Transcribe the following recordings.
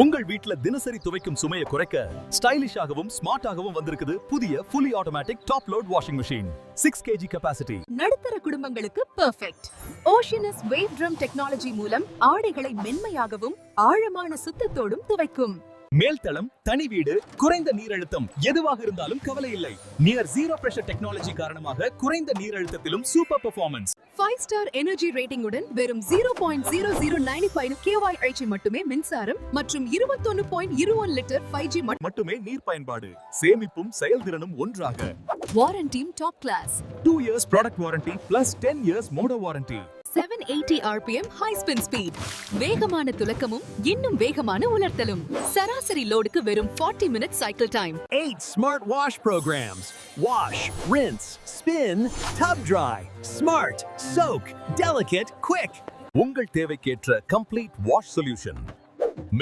உங்கள் வீட்ல தினசரி துவைக்கும் சுமையை குறைக்க ஸ்டைலிஷாகவும் ஸ்மார்ட்டாகவும் வந்திருக்குது புதிய fully automatic top load washing machine 6 kg capacity. நடுத்தர குடும்பங்களுக்கு பெர்ஃபெக்ட். ஓஷியனஸ் வேவ் ட்ரம் டெக்னாலஜி மூலம் ஆடைகளை மென்மையாகவும் ஆழமான சுத்தத்தோடும் துவைக்கும். மேல்தளம், தனி வீடு, குறைந்த நீரழுத்தம் எதுவாக இருந்தாலும் கவலை இல்லை. நியர் ஜீரோ பிரஷர் டெக்னாலஜி காரணமாக குறைந்த நீரழுத்தத்திலும் சூப்பர் பெர்ஃபார்மன்ஸ். 5-ஸ்டார் எனர்ஜி ரேட்டிங்குடன் வெறும் 0.0095 kWh மட்டுமே மின்சாரம் மற்றும் 21.21 லிட்டர் 5G மட்டுமே நீர் பயன்பாடு. சேமிப்பும் செயல்திறனும் ஒன்றாக. வாரண்டியும் top class. 2 years product warranty plus 10 years motor warranty. 780 RPM high spin speed. வேகமான துலக்கமும் இன்னும் வேகமான உலர்த்தலும். சராசரி லோடுக்கு வெறும் 40 minutes cycle time. 8 smart wash programs. Wash, rinse, spin, tub dry. Smart, soak, delicate, quick. உங்கள் தேவைக்கேற்ற complete wash solution.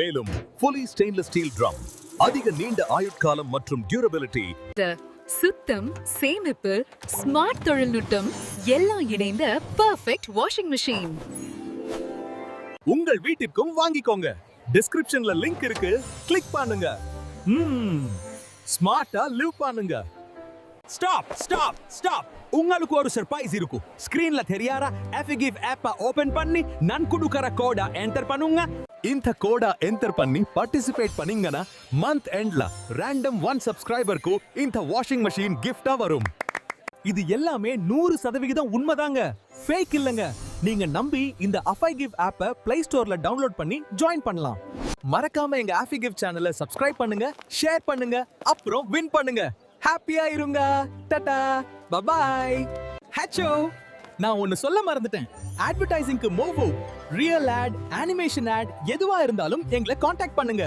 மேலும் fully stainless steel drum. அதிக நீண்ட ஆயுட்காலம் மற்றும் durability. சுத்தம், சேமிப்பு, ஸ்மார்ட் தொழில்நுட்பம் எல்லாம் இணைந்த பெர்ஃபெக்ட் வாஷிங் மெஷின். உங்கள் வீட்டிற்கும் வாங்கிக்கோங்க. டிஸ்கிரிப்ஷன்ல லிங்க் இருக்கு, கிளிக் பண்ணுங்க. ஸ்மார்ட்டா லிவ் பண்ணுங்க. ஸ்டாப். உங்களுக்கு ஒரு சர்ப்ரைஸ் இருக்கு. ஸ்கிரீன்ல தெரியாரா எஃபிகிவ் ஆப்பை ஓபன் பண்ணி நான் கொடுக்கற கோடை என்டர் பண்ணுங்க. இந்த கோடா என்டர் பண்ணி பார்ட்டிசிபேட் பண்ணீங்கன்னா மந்த் எண்ட்ல ரேண்டம் 1 சப்ஸ்கிரைபருக்கு இந்த வாஷிங் மெஷின் கிஃப்டா வரும். இது எல்லாமே 100% உண்மைதாங்க, ஃபேக் இல்லங்க. நீங்க நம்பி இந்த அஃபைகிவ் ஆப்பை பிளே ஸ்டோர்ல டவுன்லோட் பண்ணி ஜாயின் பண்ணலாம். மறக்காம எங்க அஃபைகிவ் சேனலை சப்ஸ்கிரைப் பண்ணுங்க, ஷேர் பண்ணுங்க, அப்புறம் வின் பண்ணுங்க. ஹாப்பியா இருங்க. டாடா, பபாய். ஹச்சோ, நான் ஒன்னு சொல்ல மறந்துட்டேன். அட்வர்டைசிங்க்கு மோவோ, ரியல் ஆட், அனிமேஷன் ஆட் எதுவா இருந்தாலும் எங்களை காண்டாக்ட் பண்ணுங்க.